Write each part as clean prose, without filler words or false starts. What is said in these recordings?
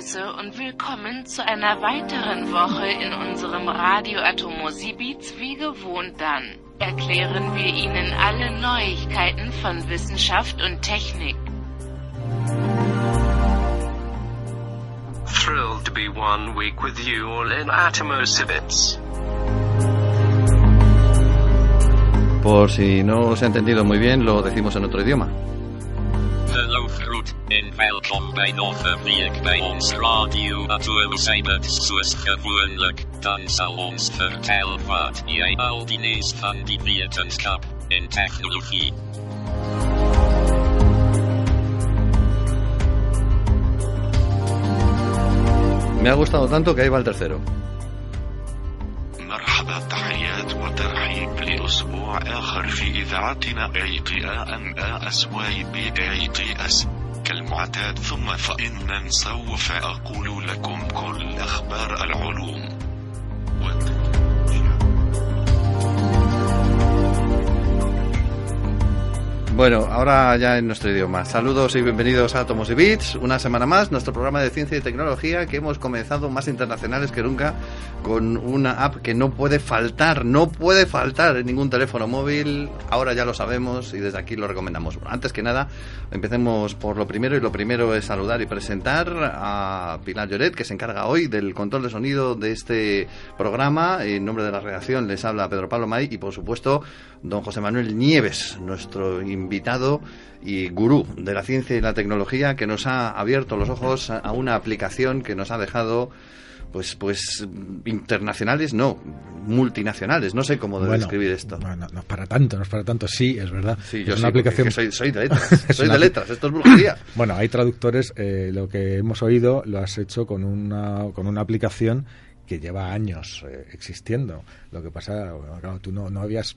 Grüße und willkommen zu einer weiteren Woche in unserem Radio Atomosibeats wie gewohnt dann. Erklären wir Ihnen alle Neuigkeiten von Wissenschaft und Technik. Thrilled to be 1 week with you all in Atomosibeats. Por si no os he entendido muy bien, lo decimos en otro idioma. Hallo groet en welkom bij nog een week bij ons Radio Atomosibeats zoals gewoonlijk. Dan zal ons vertellen wat jij al die is van die wetenschap en technologie. Me ha gustado tanto que ahí va el tercero. مرحبا تحيات وترحيب لأسبوع آخر في إذاعتنا ATAMASYBATS كالمعتاد ثم فإنن سوف أقول لكم كل أخبار العلوم Bueno, ahora ya en nuestro idioma. Saludos y bienvenidos a Atomosibeats, una semana más, nuestro programa de ciencia y tecnología que hemos comenzado más internacionales que nunca con una app que no puede faltar en ningún teléfono móvil. Ahora ya lo sabemos y desde aquí lo recomendamos. Bueno, antes que nada, empecemos por lo primero, y lo primero es saludar y presentar a Pilar Lloret, que se encarga hoy del control de sonido de este programa. En nombre de la redacción les habla Pedro Pablo May y, por supuesto, don José Manuel Nieves, nuestro invitado y gurú de la ciencia y la tecnología, que nos ha abierto los ojos a una aplicación que nos ha dejado pues internacionales, no, multinacionales, no sé cómo describir esto. Bueno, no es para tanto, sí, es verdad. Sí, yo es una aplicación... que soy de letras, de letras, esto es brujería. Bueno, hay traductores, lo que hemos oído lo has hecho con una aplicación que lleva años existiendo. Lo que pasa, claro, tú no habías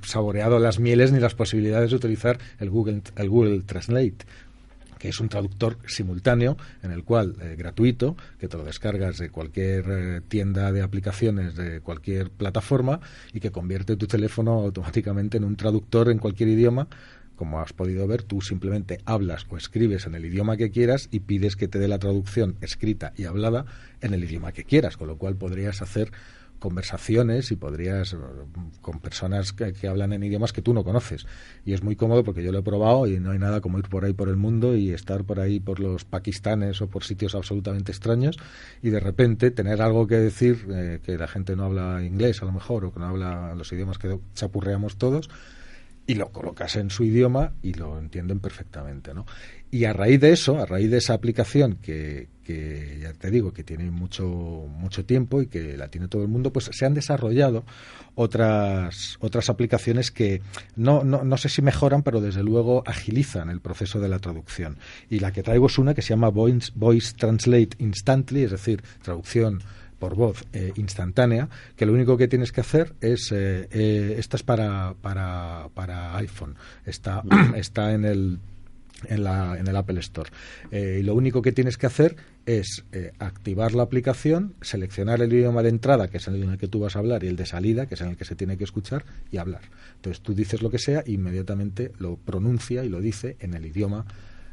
saboreado las mieles ni las posibilidades de utilizar el Google Translate, que es un traductor simultáneo en el cual, gratuito, que te lo descargas de cualquier tienda de aplicaciones de cualquier plataforma y que convierte tu teléfono automáticamente en un traductor en cualquier idioma. Como has podido ver, tú simplemente hablas o escribes en el idioma que quieras y pides que te dé la traducción escrita y hablada en el idioma que quieras, con lo cual podrías hacer conversaciones y podrías con personas que hablan en idiomas que tú no conoces. Y es muy cómodo porque yo lo he probado y no hay nada como ir por ahí por el mundo y estar por ahí por los Pakistanes o por sitios absolutamente extraños y de repente tener algo que decir, que la gente no habla inglés a lo mejor o que no habla los idiomas que chapurreamos todos, y lo colocas en su idioma y lo entienden perfectamente, ¿no? Y a raíz de eso, a raíz de esa aplicación que ya te digo que tiene mucho tiempo y que la tiene todo el mundo, pues se han desarrollado otras aplicaciones que no sé si mejoran, pero desde luego agilizan el proceso de la traducción. Y la que traigo es una que se llama Voice Translate Instantly, es decir, traducción por voz instantánea, que lo único que tienes que hacer es esta es para iPhone, está en el Apple Store, y lo único que tienes que hacer es activar la aplicación, seleccionar el idioma de entrada, que es el en el que tú vas a hablar, y el de salida, que es en el que se tiene que escuchar y hablar. Entonces tú dices lo que sea e inmediatamente lo pronuncia y lo dice en el idioma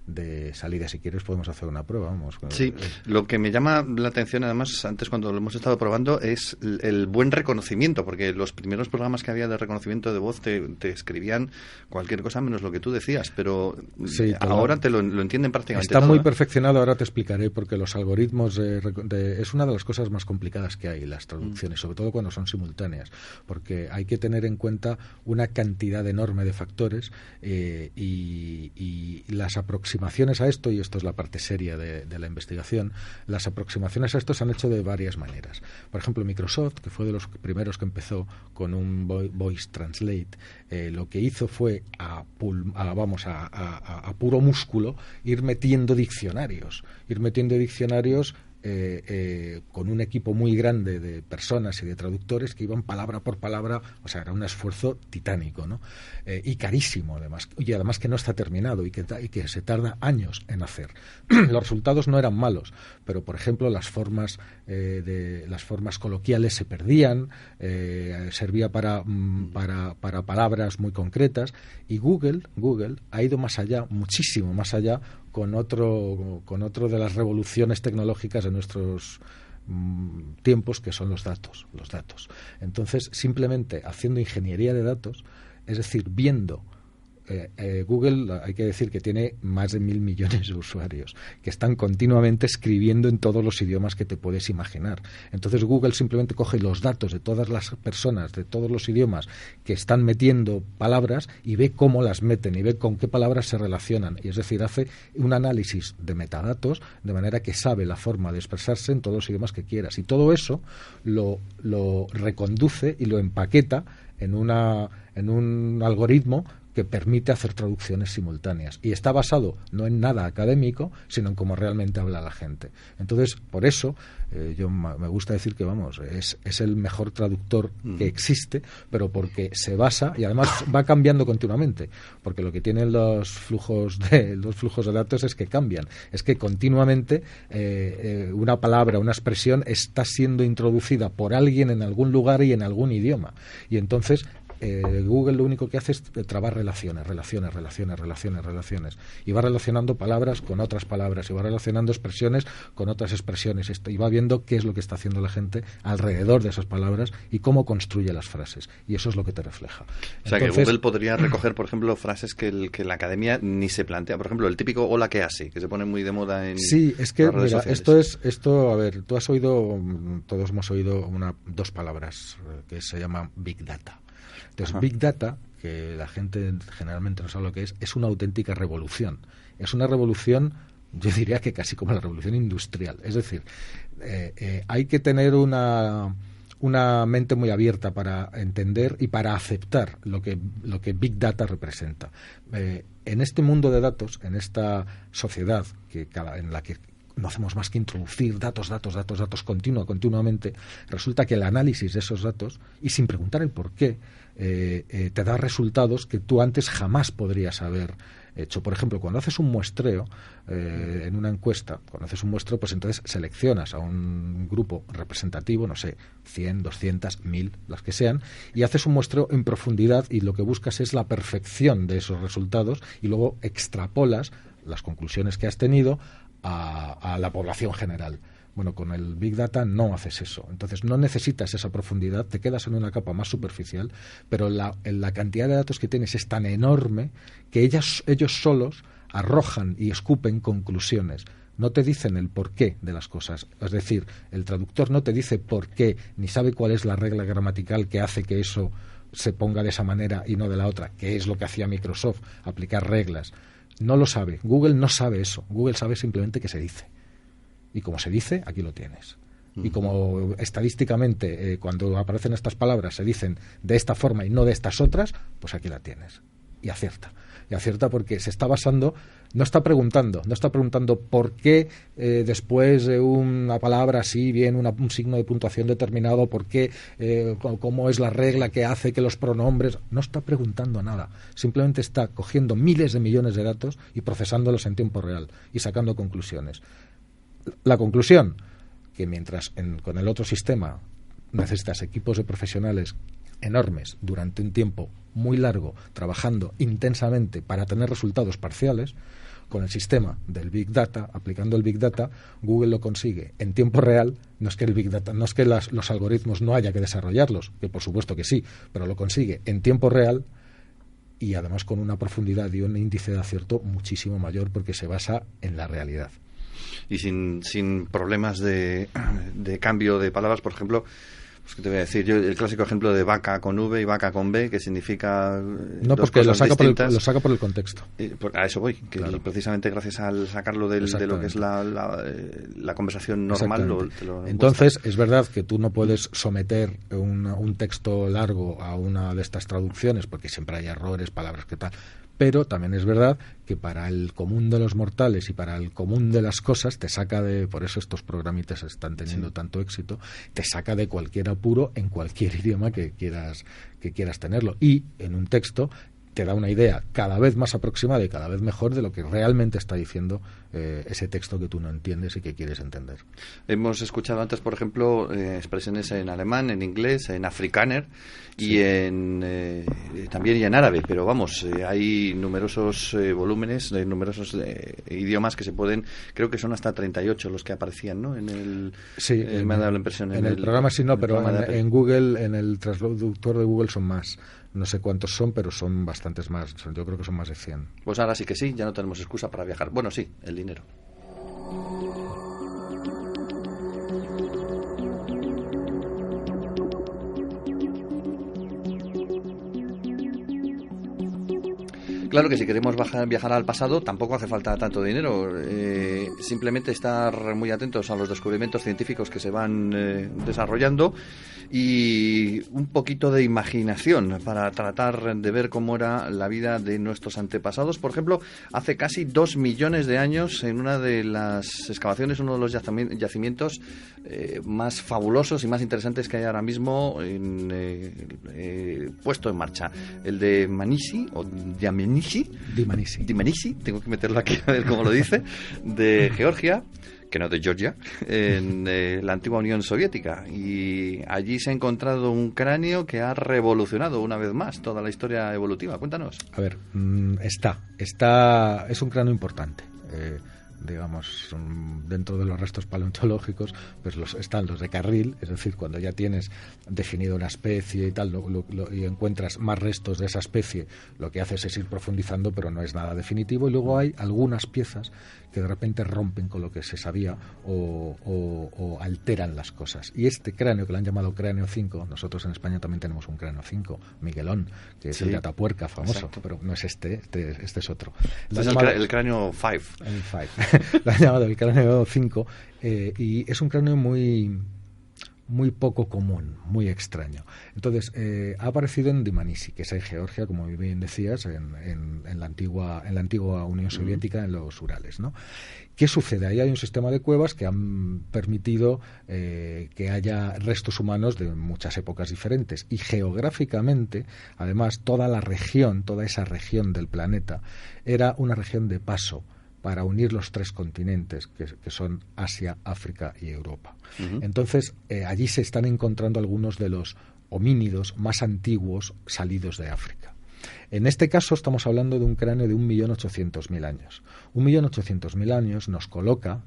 de salida. Si quieres podemos hacer una prueba, vamos. Sí, lo que me llama la atención además antes cuando lo hemos estado probando es el buen reconocimiento, porque los primeros programas que había de reconocimiento de voz te escribían cualquier cosa menos lo que tú decías, pero sí, ahora te lo entienden prácticamente está todo, muy perfeccionado. Ahora te explicaré, porque los algoritmos es una de las cosas más complicadas que hay, las traducciones, sobre todo cuando son simultáneas, porque hay que tener en cuenta una cantidad enorme de factores, y las aproximaciones a esto, y esto es la parte seria de la investigación, las aproximaciones a esto se han hecho de varias maneras. Por ejemplo, Microsoft, que fue de los primeros que empezó con un Voice Translate, lo que hizo fue a puro músculo ir metiendo diccionarios con un equipo muy grande de personas y de traductores que iban palabra por palabra. O sea, era un esfuerzo titánico, ¿no? Y carísimo, además, y además que no está terminado y que se tarda años en hacer. Los resultados no eran malos, pero por ejemplo las formas coloquiales se perdían, servía para palabras muy concretas, y Google ha ido más allá, muchísimo más allá, con otro de las revoluciones tecnológicas de nuestros tiempos, que son los datos. Entonces, simplemente haciendo ingeniería de datos, es decir, viendo Google, hay que decir que tiene más de 1.000 millones de usuarios que están continuamente escribiendo en todos los idiomas que te puedes imaginar. Entonces Google simplemente coge los datos de todas las personas, de todos los idiomas que están metiendo palabras y ve cómo las meten y ve con qué palabras se relacionan. Y es decir, hace un análisis de metadatos de manera que sabe la forma de expresarse en todos los idiomas que quieras. Y todo eso lo reconduce y lo empaqueta en un algoritmo que permite hacer traducciones simultáneas. Y está basado no en nada académico, sino en cómo realmente habla la gente. Entonces, por eso, yo me gusta decir que, es el mejor traductor que existe, pero porque se basa, y además va cambiando continuamente, porque lo que tienen los flujos de datos es que cambian. Es que continuamente una palabra, una expresión está siendo introducida por alguien en algún lugar y en algún idioma. Y entonces Google lo único que hace es trabar relaciones, y va relacionando palabras con otras palabras, y va relacionando expresiones con otras expresiones, y va viendo qué es lo que está haciendo la gente alrededor de esas palabras y cómo construye las frases, y eso es lo que te refleja. O sea, que Google podría recoger, por ejemplo, frases que la academia ni se plantea. Por ejemplo, el típico hola, ¿qué hace? Que se pone muy de moda en Sí, es que, las redes mira, sociales. esto, a ver, todos hemos oído dos palabras que se llaman Big Data. Entonces, Ajá. Big Data, que la gente generalmente no sabe lo que es una auténtica revolución. Es una revolución, yo diría que casi como la revolución industrial. Es decir, hay que tener una mente muy abierta para entender y para aceptar lo que Big Data representa. En este mundo de datos, en esta sociedad en la que no hacemos más que introducir datos continuamente, resulta que el análisis de esos datos, y sin preguntar el por qué, te da resultados que tú antes jamás podrías haber hecho. Por ejemplo, cuando haces un muestreo en una encuesta, pues entonces seleccionas a un grupo representativo, no sé, 100, 200, 1000, las que sean, y haces un muestreo en profundidad, y lo que buscas es la perfección de esos resultados, y luego extrapolas las conclusiones que has tenido a la población general. Bueno, con el Big Data no haces eso. Entonces no necesitas esa profundidad, te quedas en una capa más superficial, pero la cantidad de datos que tienes es tan enorme que ellos solos arrojan y escupen conclusiones. No te dicen el porqué de las cosas. Es decir, el traductor no te dice por qué, ni sabe cuál es la regla gramatical que hace que eso se ponga de esa manera y no de la otra, que es lo que hacía Microsoft, aplicar reglas. No lo sabe. Google no sabe eso. Google sabe simplemente que se dice. Y como se dice, aquí lo tienes. Y como estadísticamente, cuando aparecen estas palabras, se dicen de esta forma y no de estas otras, pues aquí la tienes. Y acierta. Y acierta porque se está basando, no está preguntando por qué después de una palabra así viene un signo de puntuación determinado, por qué, cómo es la regla que hace que los pronombres. No está preguntando nada. Simplemente está cogiendo miles de millones de datos y procesándolos en tiempo real y sacando conclusiones. La conclusión, que mientras con el otro sistema necesitas equipos de profesionales enormes durante un tiempo muy largo, trabajando intensamente para tener resultados parciales, con el sistema del Big Data, aplicando el Big Data, Google lo consigue en tiempo real. No es que el Big Data, no es que los algoritmos no haya que desarrollarlos, que por supuesto que sí, pero lo consigue en tiempo real, y además con una profundidad y un índice de acierto muchísimo mayor, porque se basa en la realidad. Y sin problemas de cambio de palabras, por ejemplo, pues que te voy a decir yo, el clásico ejemplo de vaca con V y vaca con B, que significa no, dos porque cosas distintas. lo saca por el contexto. A eso voy, que claro. Precisamente gracias al sacarlo de lo que es la conversación normal. Entonces, es verdad que tú no puedes someter un texto largo a una de estas traducciones, porque siempre hay errores, palabras que tal. Pero también es verdad que para el común de los mortales y para el común de las cosas te saca por eso estos programitas están teniendo tanto éxito, te saca de cualquier apuro en cualquier idioma que quieras tenerlo. Y en un texto te da una idea cada vez más aproximada y cada vez mejor de lo que realmente está diciendo ese texto que tú no entiendes y que quieres entender. Hemos escuchado antes, por ejemplo, expresiones en alemán, en inglés, en afrikáner y también y en árabe, pero vamos, hay numerosos volúmenes, numerosos idiomas que se pueden, creo que son hasta 38 los que aparecían, ¿no? En el, sí, me ha dado la impresión. En el programa sí, no, pero en Google, en el traductor de Google son más. No sé cuántos son, pero son bastantes más. Yo creo que son más de 100. Pues ahora sí que sí, ya no tenemos excusa para viajar. Bueno, sí, el dinero. Claro que si queremos viajar al pasado tampoco hace falta tanto dinero, simplemente estar muy atentos a los descubrimientos científicos que se van desarrollando y un poquito de imaginación para tratar de ver cómo era la vida de nuestros antepasados. Por ejemplo, hace casi 2 millones de años, en una de las excavaciones, uno de los yacimientos más fabulosos y más interesantes que hay ahora mismo puesto en marcha, el de Manisi o Dimanisi, tengo que meterlo aquí a ver cómo lo dice, de Georgia, que no de Georgia, en la antigua Unión Soviética, y allí se ha encontrado un cráneo que ha revolucionado una vez más toda la historia evolutiva. Cuéntanos. A ver, es un cráneo importante. Digamos, dentro de los restos paleontológicos, pues están los de carril, es decir, cuando ya tienes definido una especie y tal, y encuentras más restos de esa especie, lo que haces es ir profundizando, pero no es nada definitivo, y luego hay algunas piezas que de repente rompen con lo que se sabía o alteran las cosas. Y este cráneo, que lo han llamado cráneo 5, nosotros en España también tenemos un cráneo 5, Miguelón, que es el de Atapuerca, famoso. Exacto. Pero no es este es otro. Es el cráneo 5. El 5. Lo han llamado el cráneo 5 y es un cráneo muy poco común, muy extraño. Entonces, ha aparecido en Dimanisi, que es en Georgia, como bien decías, en la antigua Unión Soviética, en los Urales, ¿no? ¿Qué sucede? Ahí hay un sistema de cuevas que han permitido que haya restos humanos de muchas épocas diferentes. Y geográficamente, además, toda esa región del planeta era una región de paso para unir los 3 continentes, que son Asia, África y Europa. Uh-huh. Entonces, allí se están encontrando algunos de los homínidos más antiguos salidos de África. En este caso estamos hablando de un cráneo de 1.800.000 años. 1.800.000 años nos coloca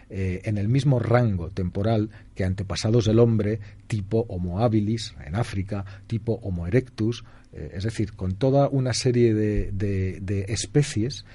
en el mismo rango temporal que antepasados del hombre tipo Homo habilis en África, tipo Homo erectus, es decir, con toda una serie de especies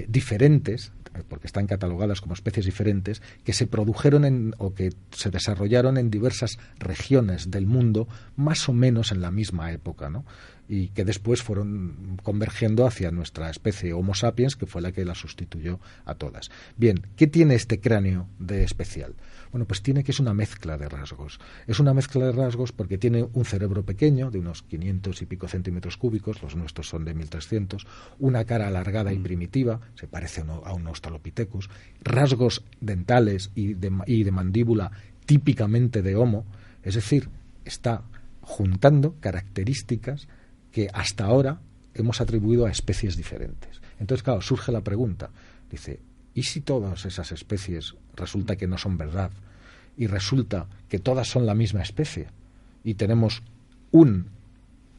diferentes, porque están catalogadas como especies diferentes, que se produjeron o que se desarrollaron en diversas regiones del mundo, más o menos en la misma época, ¿no? Y que después fueron convergiendo hacia nuestra especie Homo sapiens, que fue la que la sustituyó a todas. Bien, ¿qué tiene este cráneo de especial? Bueno, pues tiene que es una mezcla de rasgos. Es una mezcla de rasgos porque tiene un cerebro pequeño, de unos 500 y pico centímetros cúbicos, los nuestros son de 1300, una cara alargada y primitiva, se parece a un Australopithecus, rasgos dentales y de mandíbula típicamente de Homo, es decir, está juntando características que hasta ahora hemos atribuido a especies diferentes. Entonces, claro, surge la pregunta, dice, ¿y si todas esas especies resulta que no son verdad? Y resulta que todas son la misma especie y tenemos un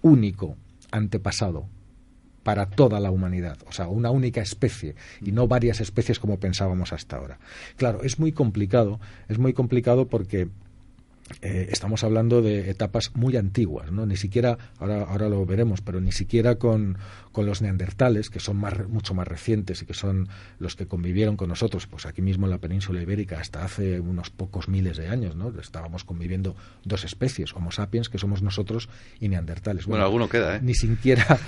único antepasado para toda la humanidad, o sea, una única especie y no varias especies como pensábamos hasta ahora. Claro, es muy complicado porque estamos hablando de etapas muy antiguas, ¿no? Ni siquiera, ahora lo veremos, pero ni siquiera con los neandertales, que son mucho más recientes y que son los que convivieron con nosotros, pues aquí mismo en la península ibérica hasta hace unos pocos miles de años, ¿no? Estábamos conviviendo 2 especies, Homo sapiens, que somos nosotros, y neandertales. Bueno, alguno queda, ¿eh? Ni siquiera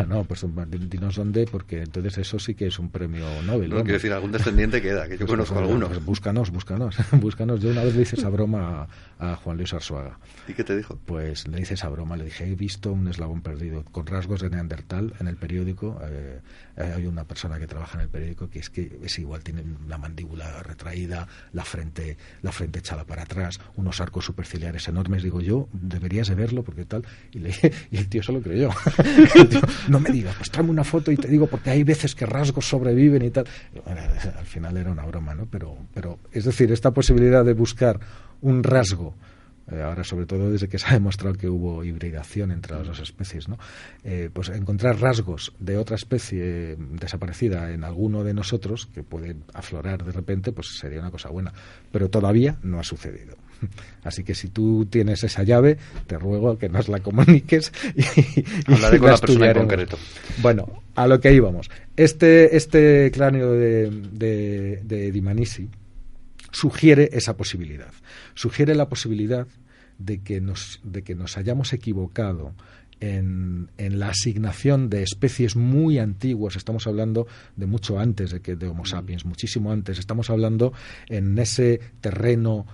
no, pues dinos dónde, porque entonces eso sí que es un premio Nobel. No, quiero decir, algún descendiente queda, que yo conozco algunos. Pues búscanos. Yo una vez le hice esa broma a Juan Luis Arzuaga. ¿Y qué te dijo? Pues le hice esa broma, le dije, he visto un eslabón perdido con rasgos de neandertal en el periódico. Hay una persona que trabaja en el periódico que es igual, tiene la mandíbula retraída, la frente echada para atrás, unos arcos superciliares enormes. Digo, yo deberías de verlo porque tal. Y el tío se lo creyó. El tío, no me digas, pues tráeme una foto y te digo, porque hay veces que rasgos sobreviven y tal. Bueno, al final era una broma, ¿no? Pero es decir, esta posibilidad de buscar un rasgo, ahora sobre todo desde que se ha demostrado que hubo hibridación entre las dos especies, ¿no? Pues encontrar rasgos de otra especie desaparecida en alguno de nosotros que pueden aflorar de repente, pues sería una cosa buena, pero todavía no ha sucedido. Así que si tú tienes esa llave, te ruego que nos la comuniques y hablaré con la persona en concreto. Bueno, a lo que íbamos. Este cráneo de Dmanisi sugiere esa posibilidad. Sugiere la posibilidad de que nos hayamos equivocado en la asignación de especies muy antiguas. Estamos hablando de mucho antes de Homo sapiens, muchísimo antes. Estamos hablando en ese terreno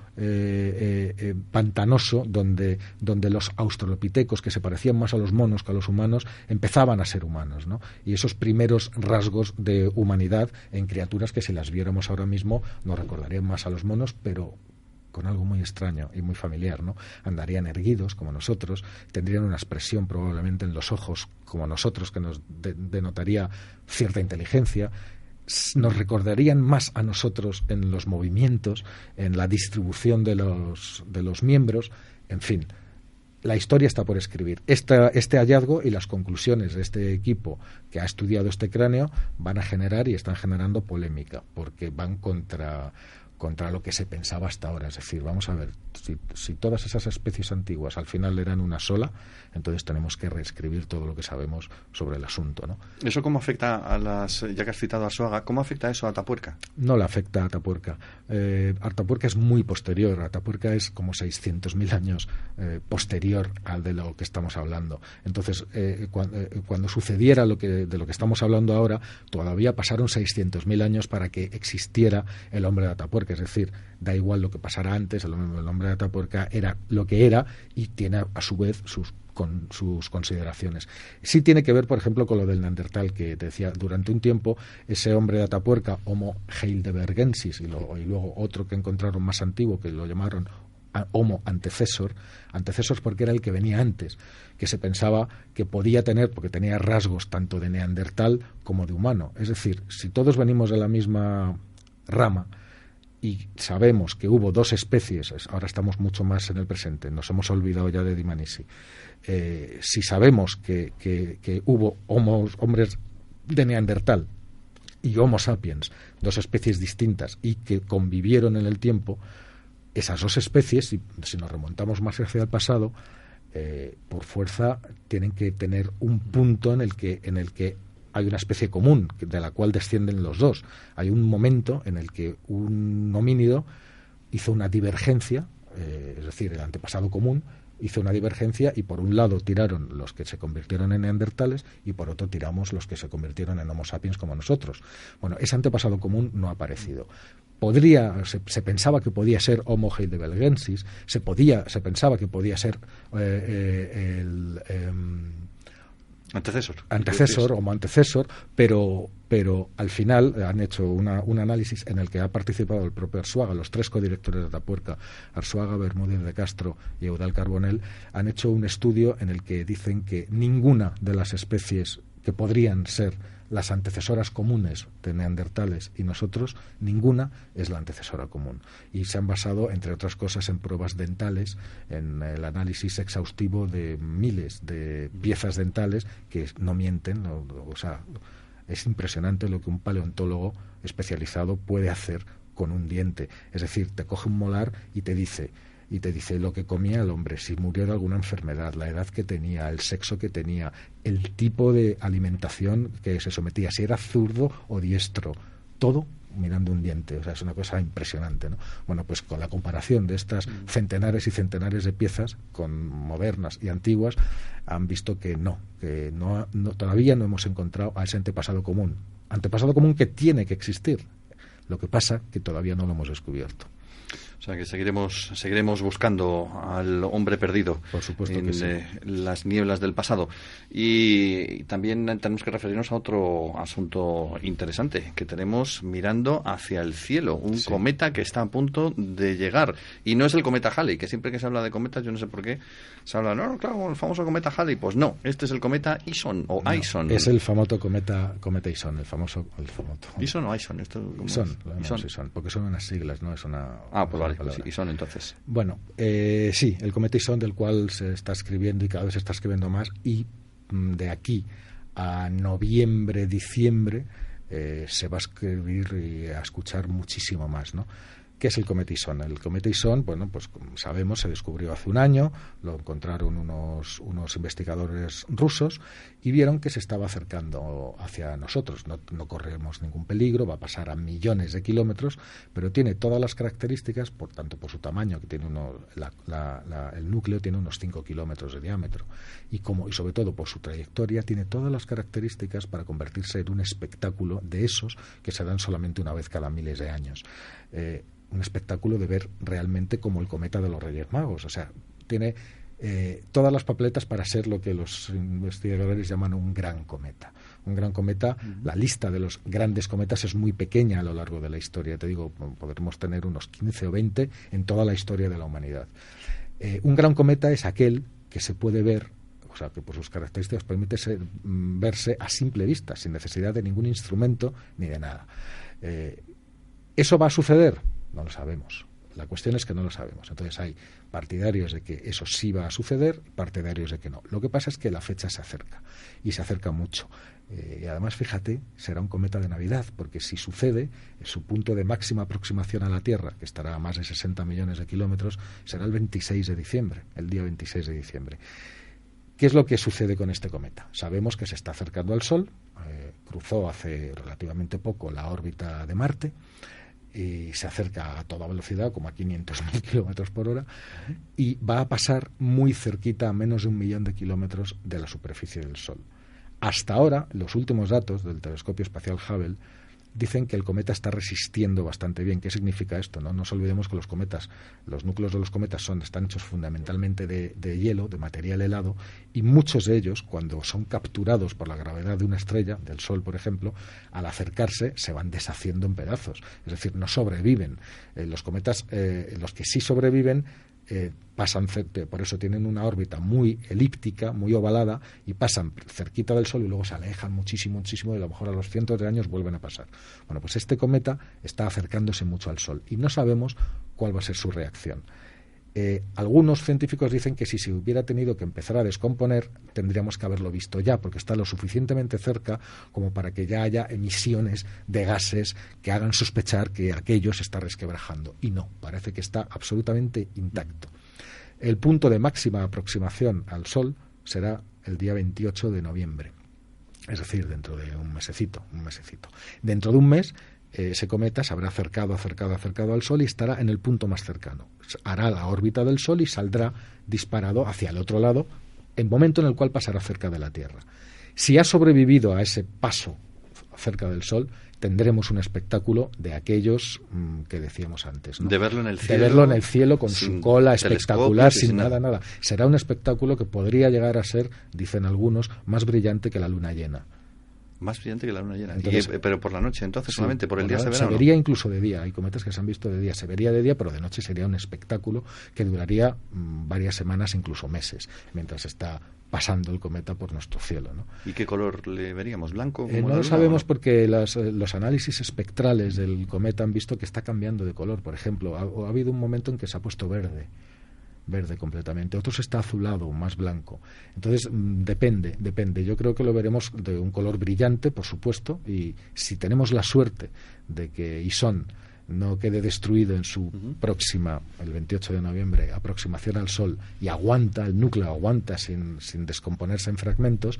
pantanoso donde los australopitecos, que se parecían más a los monos que a los humanos, empezaban a ser humanos, ¿no? Y esos primeros rasgos de humanidad en criaturas que si las viéramos ahora mismo nos recordarían más a los monos, pero con algo muy extraño y muy familiar, ¿no? Andarían erguidos como nosotros, tendrían una expresión probablemente en los ojos como nosotros que nos denotaría cierta inteligencia, nos recordarían más a nosotros en los movimientos, en la distribución de los miembros, en fin. La historia está por escribir. Este hallazgo y las conclusiones de este equipo que ha estudiado este cráneo van a generar y están generando polémica, porque van contra lo que se pensaba hasta ahora. Es decir, vamos a ver, si todas esas especies antiguas al final eran una sola, entonces tenemos que reescribir todo lo que sabemos sobre el asunto, ¿no? ¿Eso cómo afecta ya que has citado a Arzuaga, cómo afecta eso a Atapuerca? No le afecta a Atapuerca. Atapuerca es muy posterior. Atapuerca es como 600.000 años posterior al de lo que estamos hablando. Entonces, cuando sucediera de lo que estamos hablando ahora, todavía pasaron 600.000 años para que existiera el hombre de Atapuerca. Es decir, da igual lo que pasara antes, el hombre de Atapuerca era lo que era y tiene a su vez sus consideraciones. Sí tiene que ver, por ejemplo, con lo del neandertal, que te decía, durante un tiempo ese hombre de Atapuerca, Homo heidelbergensis, y luego otro que encontraron más antiguo, que lo llamaron Homo antecesor porque era el que venía antes, que se pensaba que podía tener, porque tenía rasgos tanto de neandertal como de humano. Es decir, si todos venimos de la misma rama, y sabemos que hubo dos especies, ahora estamos mucho más en el presente, nos hemos olvidado ya de Dmanisi, si sabemos que hubo hombres de Neandertal y Homo sapiens, dos especies distintas y que convivieron en el tiempo, esas dos especies, si nos remontamos más hacia el pasado, por fuerza tienen que tener un punto en el que hay una especie común de la cual descienden los dos. Hay un momento en el que un homínido hizo una divergencia, es decir, el antepasado común hizo una divergencia y por un lado tiraron los que se convirtieron en neandertales y por otro tiramos los que se convirtieron en Homo sapiens como nosotros. Bueno, ese antepasado común no ha aparecido. Se pensaba que podía ser Homo heidelbergensis, se pensaba que podía ser Homo antecesor, pero al final han hecho un análisis en el que ha participado el propio Arzuaga, los tres codirectores de Atapuerca, Arzuaga, Bermúdez de Castro y Eudald Carbonell, han hecho un estudio en el que dicen que ninguna de las especies que podrían ser las antecesoras comunes de neandertales y nosotros, ninguna es la antecesora común. Y se han basado, entre otras cosas, en pruebas dentales, en el análisis exhaustivo de miles de piezas dentales que no mienten. O sea, es impresionante lo que un paleontólogo especializado puede hacer con un diente. Es decir, te coge un molar y te dice lo que comía el hombre, si murió de alguna enfermedad, la edad que tenía, el sexo que tenía, el tipo de alimentación que se sometía, si era zurdo o diestro, todo mirando un diente. O sea, es una cosa impresionante, ¿no? Bueno, pues con la comparación de estas centenares y centenares de piezas con modernas y antiguas, han visto que todavía no hemos encontrado a ese antepasado común que tiene que existir. Lo que pasa que todavía no lo hemos descubierto. O sea que seguiremos buscando al hombre perdido. Por supuesto en que sí. Las nieblas del pasado. Y también tenemos que referirnos a otro asunto interesante que tenemos mirando hacia el cielo. Un cometa que está a punto de llegar. Y no es el cometa Halley, que siempre que se habla de cometas, yo no sé por qué, se habla, no, claro, el famoso cometa Halley. Pues no, este es el cometa Ison o Ison. Es el famoso cometa Ison, el famoso. ¿Ison o Ison? Ison, porque son unas siglas, no es una. Pues vale, pues Ison entonces. Bueno, sí, el cometa Ison, del cual se está escribiendo y cada vez se está escribiendo más, y de aquí a noviembre, diciembre, se va a escribir y a escuchar muchísimo más, ¿no? ¿Qué es el cometa Ison? El cometa Ison, bueno, pues como sabemos, se descubrió hace un año, lo encontraron unos investigadores rusos y vieron que se estaba acercando hacia nosotros. No corremos ningún peligro, va a pasar a millones de kilómetros, pero tiene todas las características, por tanto por su tamaño, que tiene el núcleo tiene unos 5 kilómetros de diámetro, y sobre todo por su trayectoria, tiene todas las características para convertirse en un espectáculo de esos que se dan solamente una vez cada miles de años. Un espectáculo de ver realmente como el cometa de los Reyes Magos. O sea, tiene todas las papeletas para ser lo que los investigadores llaman un gran cometa. Un gran cometa, la lista de los grandes cometas es muy pequeña a lo largo de la historia. Te digo, podremos tener unos 15 o 20 en toda la historia de la humanidad. Un gran cometa es aquel que se puede ver, o sea, que por sus características permite verse a simple vista, sin necesidad de ningún instrumento ni de nada. ¿Eso va a suceder? No lo sabemos. La cuestión es que no lo sabemos. Entonces hay partidarios de que eso sí va a suceder y partidarios de que no. Lo que pasa es que la fecha se acerca, y se acerca mucho. Y además, fíjate, será un cometa de Navidad, porque si sucede, su punto de máxima aproximación a la Tierra, que estará a más de 60 millones de kilómetros, será el 26 de diciembre, el día 26 de diciembre. ¿Qué es lo que sucede con este cometa? Sabemos que se está acercando al Sol, cruzó hace relativamente poco la órbita de Marte, y se acerca a toda velocidad, como a 500.000 kilómetros por hora, y va a pasar muy cerquita, a menos de 1 millón de kilómetros de la superficie del Sol. Hasta ahora, los últimos datos del telescopio espacial Hubble dicen que el cometa está resistiendo bastante bien. ¿Qué significa esto? No nos olvidemos que los núcleos de los cometas están hechos fundamentalmente de hielo, de material helado, y muchos de ellos, cuando son capturados por la gravedad de una estrella, del Sol por ejemplo, al acercarse se van deshaciendo en pedazos, es decir, no sobreviven. Los cometas, los que sí sobreviven, pasan, por eso tienen una órbita muy elíptica, muy ovalada, y pasan cerquita del Sol y luego se alejan muchísimo, y a lo mejor a los cientos de años vuelven a pasar. Bueno, pues este cometa está acercándose mucho al Sol y no sabemos cuál va a ser su reacción. Algunos científicos dicen que si se hubiera tenido que empezar a descomponer, tendríamos que haberlo visto ya, porque está lo suficientemente cerca como para que ya haya emisiones de gases que hagan sospechar que aquello se está resquebrajando. Y no, parece que está absolutamente intacto. El punto de máxima aproximación al Sol será el día 28 de noviembre, es decir, dentro de un mesecito. Dentro de un mes, ese cometa se habrá acercado al Sol y estará en el punto más cercano. Hará la órbita del Sol y saldrá disparado hacia el otro lado, en el momento en el cual pasará cerca de la Tierra. Si ha sobrevivido a ese paso cerca del Sol, tendremos un espectáculo de aquellos que decíamos antes, ¿no? De verlo en el cielo, con su cola espectacular, sin nada. Será un espectáculo que podría llegar a ser, dicen algunos, más brillante que la luna llena. Más brillante que la luna llena. Pero por la noche, entonces, sí, solamente por el día se verá. Se vería incluso de día. Hay cometas que se han visto de día. Se vería de día, pero de noche sería un espectáculo que duraría varias semanas, incluso meses, mientras está pasando el cometa por nuestro cielo, ¿no? ¿Y qué color le veríamos? ¿Blanco? No lo sabemos, porque los análisis espectrales del cometa han visto que está cambiando de color. Por ejemplo, ha habido un momento en que se ha puesto verde completamente, otros está azulado, más blanco. Entonces depende. Yo creo que lo veremos de un color brillante, por supuesto, y si tenemos la suerte de que Ison no quede destruido en su próxima, el 28 de noviembre, aproximación al Sol, y el núcleo aguanta sin descomponerse en fragmentos,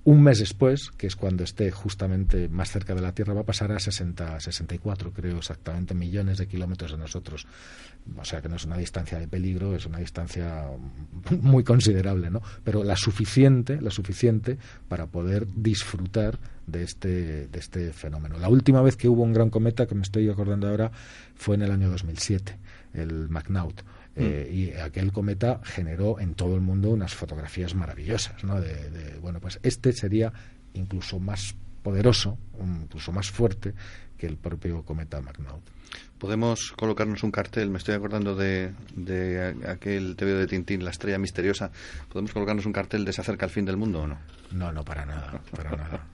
un mes después, que es cuando esté justamente más cerca de la Tierra, va a pasar a 64, creo exactamente, millones de kilómetros de nosotros. O sea que no es una distancia de peligro, es una distancia muy considerable, ¿no? Pero la suficiente para poder disfrutar de este fenómeno. La última vez que hubo un gran cometa, que me estoy acordando ahora, fue en el año 2007. el McNaught. Y aquel cometa generó en todo el mundo unas fotografías maravillosas, ¿no? Bueno, pues este sería incluso más poderoso, incluso más fuerte que el propio cometa McNaught. Podemos colocarnos un cartel, me estoy acordando de aquel TVO de Tintín, La estrella misteriosa. ¿Podemos colocarnos un cartel de Se acerca el fin del mundo o no? No, para nada, para nada.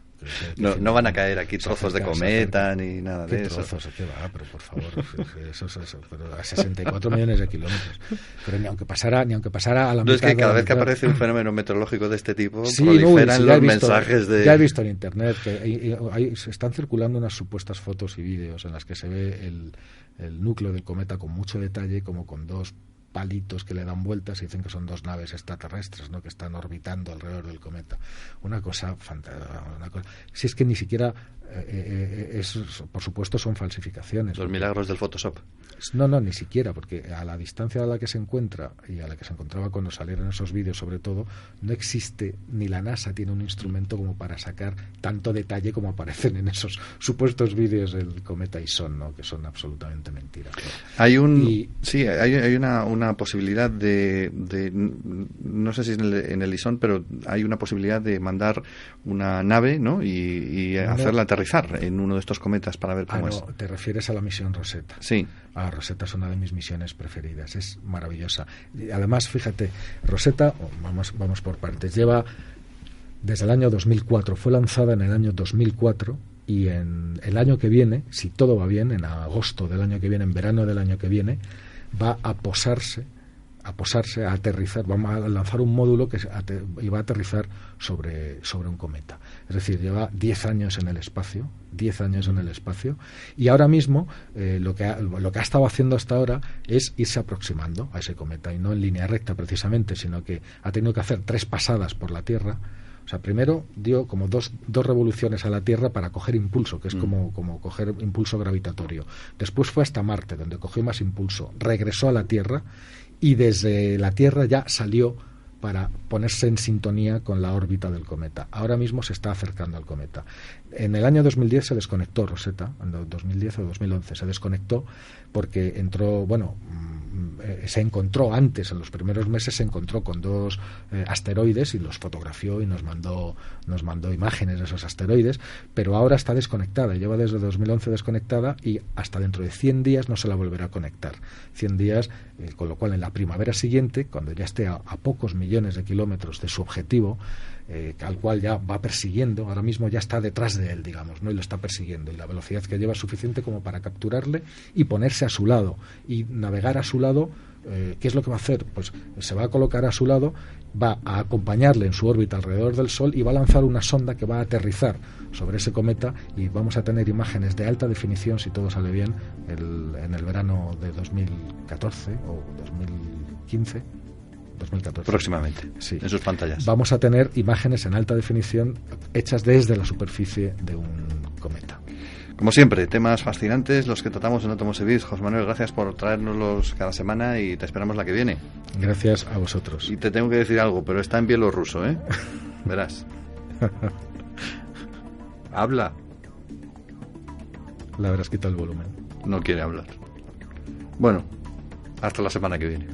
No van a caer aquí trozos de cometa ni nada de eso. Trozos, ¿qué va? Pero por favor, eso, pero a 64 millones de kilómetros. Pero ni aunque pasara a la mitad. Es que cada vez que aparece un fenómeno meteorológico de este tipo, sí, proliferan los visto, mensajes de... Ya he visto en internet que se están circulando unas supuestas fotos y vídeos en las que se ve el núcleo del cometa con mucho detalle, como con dos palitos que le dan vueltas y dicen que son dos naves extraterrestres, ¿no?, que están orbitando alrededor del cometa. Una cosa fantástica. Si es que ni siquiera por supuesto son falsificaciones. Los milagros del Photoshop. No, ni siquiera, porque a la distancia a la que se encuentra y a la que se encontraba cuando salieron esos vídeos, sobre todo, no existe, ni la NASA tiene un instrumento como para sacar tanto detalle como aparecen en esos supuestos vídeos del cometa Ison, ¿no?, que son absolutamente mentiras, ¿no? Hay una posibilidad de no sé si es en el Ison, pero hay una posibilidad de mandar una nave, ¿no?, y hacerla aterrizar en uno de estos cometas para ver cómo es. Te refieres a la misión Rosetta. Sí. Rosetta es una de mis misiones preferidas, es maravillosa. Y además, fíjate, Rosetta, vamos por partes, lleva desde el año 2004, fue lanzada en el año 2004 y en el año que viene, si todo va bien, en agosto del año que viene, en verano del año que viene, va a posarse, a aterrizar, vamos a lanzar un módulo que va a aterrizar sobre un cometa. Es decir, lleva 10 años en el espacio, y ahora mismo lo que ha estado haciendo hasta ahora es irse aproximando a ese cometa, y no en línea recta precisamente, sino que ha tenido que hacer 3 pasadas por la Tierra. O sea, primero dio como dos revoluciones a la Tierra para coger impulso, que es como coger impulso gravitatorio. Después fue hasta Marte, donde cogió más impulso. Regresó a la Tierra y desde la Tierra ya salió para ponerse en sintonía con la órbita del cometa. Ahora mismo se está acercando al cometa. En el año 2010 se desconectó Rosetta, en 2010 o 2011 se desconectó porque se encontró antes, en los primeros meses se encontró con 2 asteroides y los fotografió y nos mandó imágenes de esos asteroides, pero ahora está desconectada, lleva desde 2011 desconectada y hasta dentro de 100 días no se la volverá a conectar. 100 días, con lo cual en la primavera siguiente, cuando ya esté a pocos millones de kilómetros de su objetivo, al cual ya va persiguiendo, ahora mismo ya está detrás de él, digamos, ¿no?, y lo está persiguiendo, y la velocidad que lleva es suficiente como para capturarle y ponerse a su lado y navegar a su lado. ¿Qué es lo que va a hacer? Pues se va a colocar a su lado, va a acompañarle en su órbita alrededor del Sol y va a lanzar una sonda que va a aterrizar sobre ese cometa, y vamos a tener imágenes de alta definición, si todo sale bien, en el verano de 2014 o 2015. 2014. Próximamente, sí, en sus pantallas. Vamos a tener imágenes en alta definición hechas desde la superficie de un cometa. Como siempre, temas fascinantes los que tratamos en Atomos y Bits. José Manuel, gracias por traérnoslos cada semana y te esperamos la que viene. Gracias a vosotros. Y te tengo que decir algo, pero está en bielorruso, ¿eh? Verás. Habla. Le habrás quitado el volumen. No quiere hablar. Bueno, hasta la semana que viene.